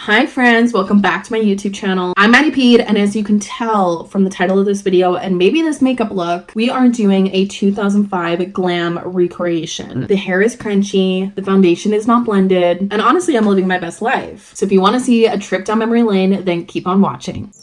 Hi friends, welcome back to my YouTube channel. I'm MaddiePeed, and as you can tell from the title of this video and maybe this makeup look, we are doing a 2005 glam recreation. The hair is crunchy, the foundation is not blended, and honestly I'm living my best life. So if you want to see a trip down memory lane, then keep on watching.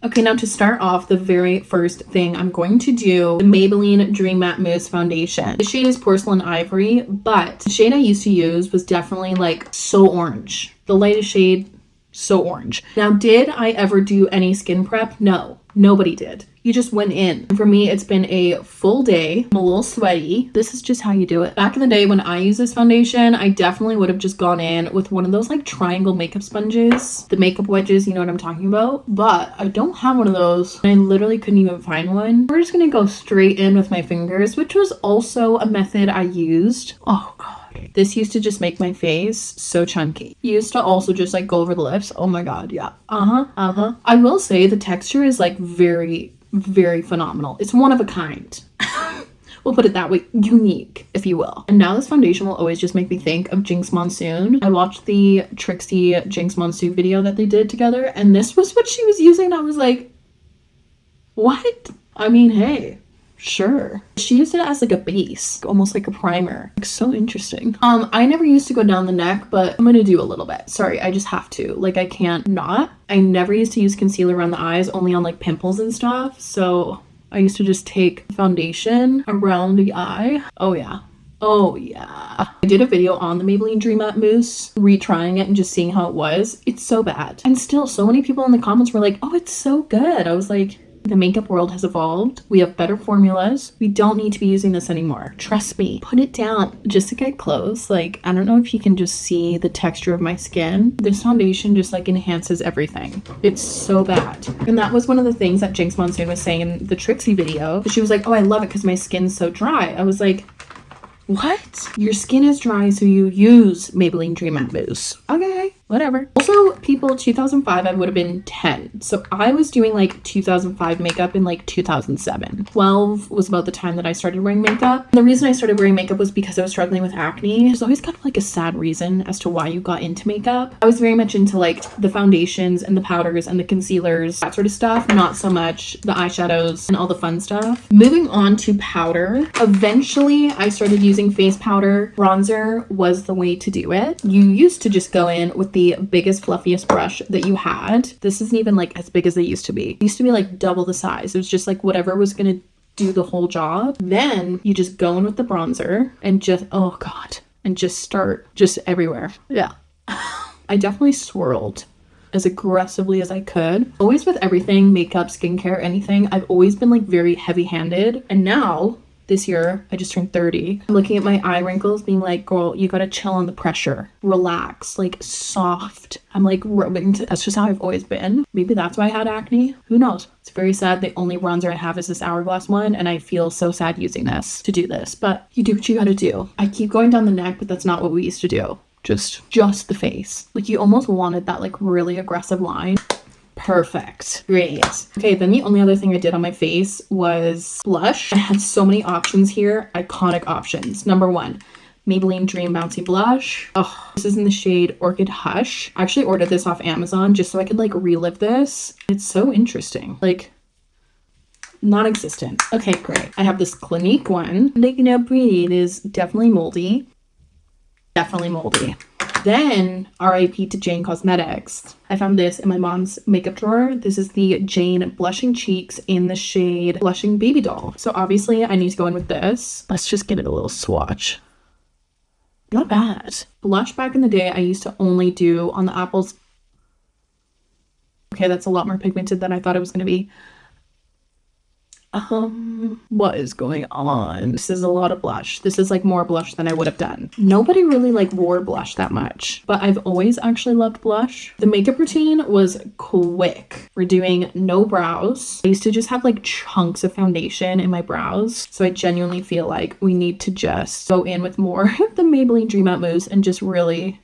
Okay, now to start off, the very first thing I'm going to do, the Maybelline Dream Matte Mousse Foundation. The shade is Porcelain Ivory, but the shade I used to use was definitely like so orange. The lightest shade, so orange. Now, did I ever do any skin prep? No, nobody did. You just went in. And for me, it's been a full day. I'm a little sweaty. This is just how you do it. Back in the day when I used this foundation, I definitely would have just gone in with one of those like triangle makeup sponges, the makeup wedges, you know what I'm talking about? But I don't have one of those. I literally couldn't even find one. We're just gonna go straight in with my fingers, which was also a method I used. Oh God. This used to just make my face so chunky. Used to also just like go over the lips. Oh my God, yeah. I will say the texture is like very phenomenal. It's one of a kind. We'll put it that way. Unique, if you will. And now this foundation will always just make me think of Jinx Monsoon. I watched the Trixie Jinx Monsoon video that they did together, and this was what she was using. I was like, what? I mean, hey. Sure. She used it as like a base, almost like a primer. Like, so interesting. I never used to go down the neck, but I'm gonna do a little bit. Sorry, I just have to. Like, I can't not. I never used to use concealer around the eyes, only on like pimples and stuff. So I used to just take foundation around the eye. Oh yeah. Oh yeah. I did a video on the Maybelline Dream Matte Mousse, retrying it and just seeing how it was. It's so bad. And still so many people in the comments were like, oh, it's so good. I was like, the makeup world has evolved. We have better formulas. We don't need to be using this anymore. Trust me. Put it down just to get close. Like, I don't know if you can just see the texture of my skin. This foundation just like enhances everything. It's so bad. And that was one of the things that Jinx Monsoon was saying in the Trixie video. She was like, oh, I love it because my skin's so dry. I was like, what? Your skin is dry, so you use Maybelline Dream Matte Mousse. Okay, whatever. Also, people, 2005, I would have been 10. So I was doing like 2005 makeup in like 2007. 12 was about the time that I started wearing makeup. And the reason I started wearing makeup was because I was struggling with acne. There's always kind of like a sad reason as to why you got into makeup. I was very much into like the foundations and the powders and the concealers, that sort of stuff. Not so much the eyeshadows and all the fun stuff. Moving on to powder. Eventually, I started using face powder. Bronzer was the way to do it. You used to just go in with the biggest fluffiest brush that you had. This isn't even like as big as they used to be. It used to be like double the size. It was just like whatever was gonna do the whole job. Then you just go in with the bronzer and just, oh God, and just start just everywhere. Yeah. I definitely swirled as aggressively as I could. Always with everything, makeup, skincare, anything, I've always been like very heavy-handed. And now this year, I just turned 30. I'm looking at my eye wrinkles being like, girl, you gotta chill on the pressure. Relax, like soft. I'm like rubbing, that's just how I've always been. Maybe that's why I had acne. Who knows? It's very sad. The only bronzer I have is this Hourglass one, and I feel so sad using this to do this. But you do what you gotta do. I keep going down the neck, but that's not what we used to do. Just the face. Like you almost wanted that like really aggressive line. Perfect. Great. Okay, then the only other thing I did on my face was blush. I had so many options here. Iconic options. Number one, Maybelline Dream Bouncy Blush. Oh, this is in the shade Orchid Hush. I actually ordered this off Amazon just so I could like relive this. It's so interesting. Like, non-existent. Okay, great. I have this Clinique one. Like, you know, pretty. It is definitely moldy. Definitely moldy. Then, RIP to Jane Cosmetics. I found this in my mom's makeup drawer. This is the Jane Blushing Cheeks in the shade Blushing Baby Doll. So obviously I need to go in with this. Let's just give it a little swatch. Not bad. Blush back in the day, I used to only do on the apples. Okay, that's a lot more pigmented than I thought it was going to be. What is going on? This is a lot of blush. This is like more blush than I would have done. Nobody really like wore blush that much, but I've always actually loved blush. The makeup routine was quick. We're doing no brows. I used to just have like chunks of foundation in my brows. So I genuinely feel like we need to just go in with more of the Maybelline Dream Matte Mousse and just really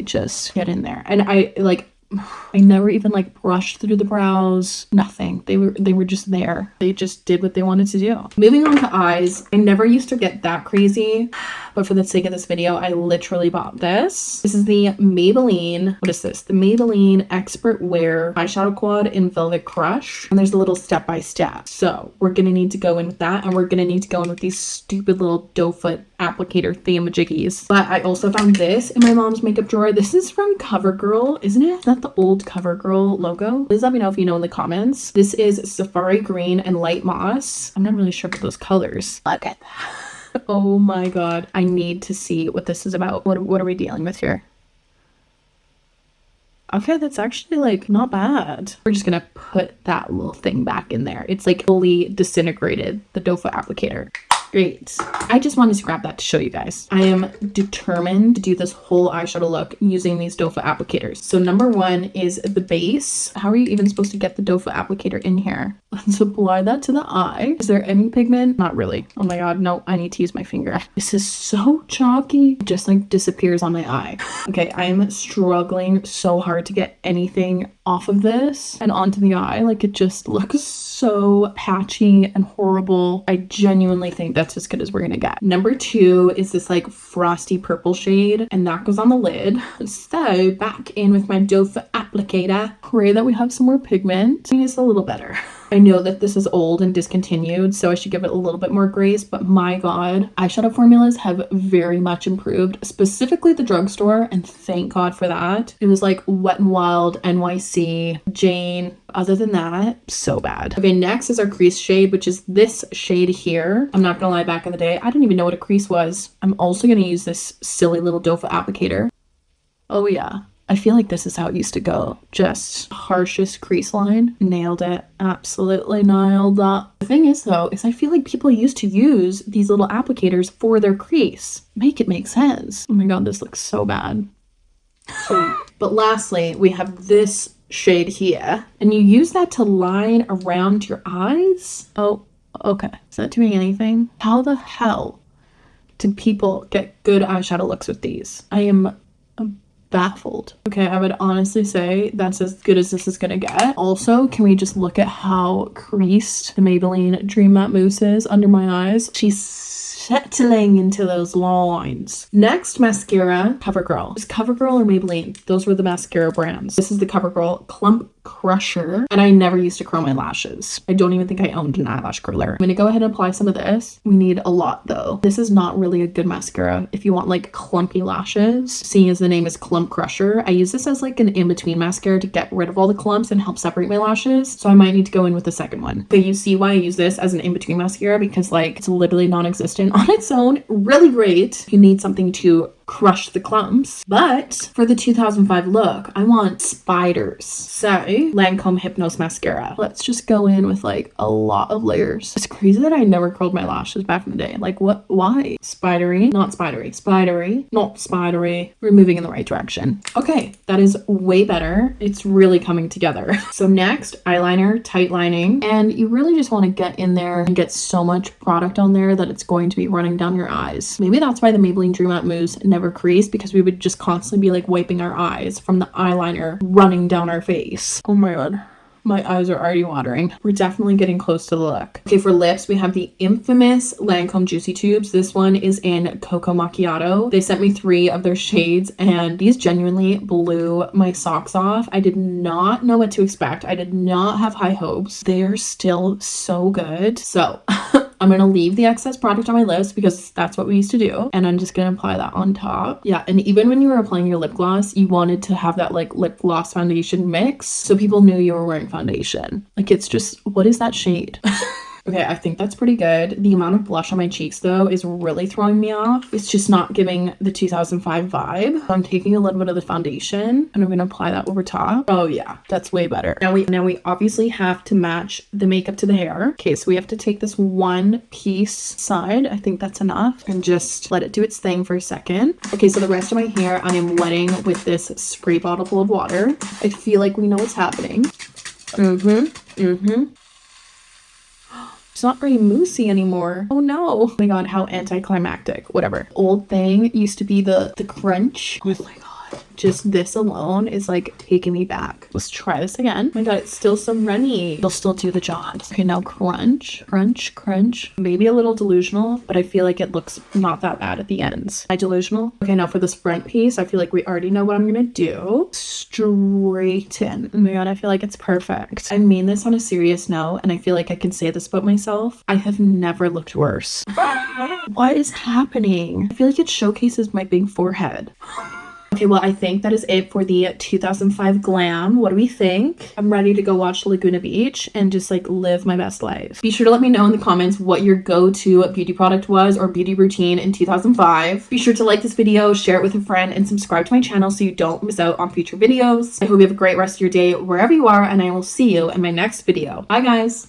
just get in there. And I never even like brushed through the brows, nothing. They were just there. They just did what they wanted to do. Moving on to eyes, I never used to get that crazy, but for the sake of this video, I literally bought this. This is the Maybelline, what is this? The Maybelline Expert Wear Eyeshadow Quad in Velvet Crush. And there's a little step-by-step. So we're gonna need to go in with that, and we're gonna need to go in with these stupid little doe foot applicator thingamajiggies. But I also found this in my mom's makeup drawer. This is from CoverGirl, isn't it? Is that the old CoverGirl logo? Please let me know if you know in the comments. This is Safari Green and Light Moss. I'm not really sure about those colors. Look at that. Oh my god. I need to see what this is about. What are we dealing with here? Okay, that's actually like not bad. We're just gonna put that little thing back in there. It's like fully disintegrated, the doe foot applicator. Great. I just wanted to grab that to show you guys. I am determined to do this whole eyeshadow look using these doe foot applicators. So number one is the base. How are you even supposed to get the doe foot applicator in here? Let's apply that to the eye. Is there any pigment? Not really. Oh my god, no, I need to use my finger. This is so chalky. It just like disappears on my eye. Okay, I'm struggling so hard to get anything off of this and onto the eye. Like it just looks so patchy and horrible. I genuinely think that's as good as we're gonna get. Number two is this like frosty purple shade, and that goes on the lid. So back in with my doe foot applicator. Pray that we have some more pigment. I mean, it's a little better. I know that this is old and discontinued, so I should give it a little bit more grace, but my god, eyeshadow formulas have very much improved, specifically the drugstore, and thank god for that. It was like Wet n Wild, NYC, Jane. Other than that, so bad. Okay, next is our crease shade, which is this shade here. I'm not gonna lie, back in the day, I didn't even know what a crease was. I'm also gonna use this silly little doe foot applicator. Oh yeah. I feel like this is how it used to go. Just harshest crease line. Nailed it. Absolutely nailed that. The thing is though, is I feel like people used to use these little applicators for their crease. Make it make sense. Oh my god, this looks so bad. But lastly, we have this shade here. And you use that to line around your eyes. Oh, okay. Is that doing anything? How the hell do people get good eyeshadow looks with these? I am baffled. Okay, I would honestly say that's as good as this is gonna get. Also, can we just look at how creased the Maybelline Dream Matte Mousse is under my eyes? She's settling into those lines. Next, mascara, CoverGirl. Is CoverGirl or Maybelline? Those were the mascara brands. This is the CoverGirl Clump Crusher, and I never used to curl my lashes. I don't even think I owned an eyelash curler. I'm gonna go ahead and apply some of this. We need a lot though. This is not really a good mascara if you want like clumpy lashes. Seeing as the name is Clump Crusher, I use this as like an in-between mascara to get rid of all the clumps and help separate my lashes. So I might need to go in with the second one. Okay, you see why I use this as an in-between mascara, because like it's literally non-existent on its own. Really great if you need something to crush the clumps. But for the 2005 look, I want spiders. So Lancôme Hypnose mascara. Let's just go in with like a lot of layers. It's crazy that I never curled my lashes back in the day. Like what? Why? Spidery, not spidery. Spidery, not spidery. We're moving in the right direction. Okay, that is way better. It's really coming together. So next, eyeliner, tight lining. And you really just want to get in there and get so much product on there that it's going to be running down your eyes. Maybe that's why the Maybelline Dream Matte Mousse never creased, because we would just constantly be like wiping our eyes from the eyeliner running down our face. Oh my god, my eyes are already watering. We're definitely getting close to the look. Okay, for lips, we have the infamous Lancôme Juicy Tubes. This one is in Cocoa Macchiato. They sent me 3 of their shades, and these genuinely blew my socks off. I did not know what to expect. I did not have high hopes. They're still so good. So I'm going to leave the excess product on my lips because that's what we used to do. And I'm just going to apply that on top. Yeah, and even when you were applying your lip gloss, you wanted to have that like lip gloss foundation mix so people knew you were wearing foundation. Like it's just, what is that shade? Okay, I think that's pretty good. The amount of blush on my cheeks though is really throwing me off. It's just not giving the 2005 vibe. So I'm taking a little bit of the foundation and I'm gonna apply that over top. Oh yeah, that's way better. Now we obviously have to match the makeup to the hair. Okay, so we have to take this one piece side. I think that's enough, and just let it do its thing for a second. Okay, so the rest of my hair I am wetting with this spray bottle full of water. I feel like we know what's happening. It's not very moussey anymore. Oh no. Oh my god, how anticlimactic. Whatever. Old thing used to be the crunch. Oh my god. Just this alone is like taking me back. Let's try this again. Oh my god, it's still so runny. It'll still do the job. Okay, now crunch, crunch, crunch. Maybe a little delusional, but I feel like it looks not that bad at the ends. Am I delusional? Okay, now for this front piece, I feel like we already know what I'm gonna do. Straighten. Oh my god, I feel like it's perfect. I mean this on a serious note, and I feel like I can say this about myself. I have never looked worse. What is happening? I feel like it showcases my big forehead. Okay, well, I think that is it for the 2005 glam. What do we think? I'm ready to go watch Laguna Beach and just like live my best life. Be sure to let me know in the comments what your go-to beauty product was or beauty routine in 2005. Be sure to like this video, share it with a friend, and subscribe to my channel so you don't miss out on future videos. I hope you have a great rest of your day wherever you are, and I will see you in my next video. Bye, guys.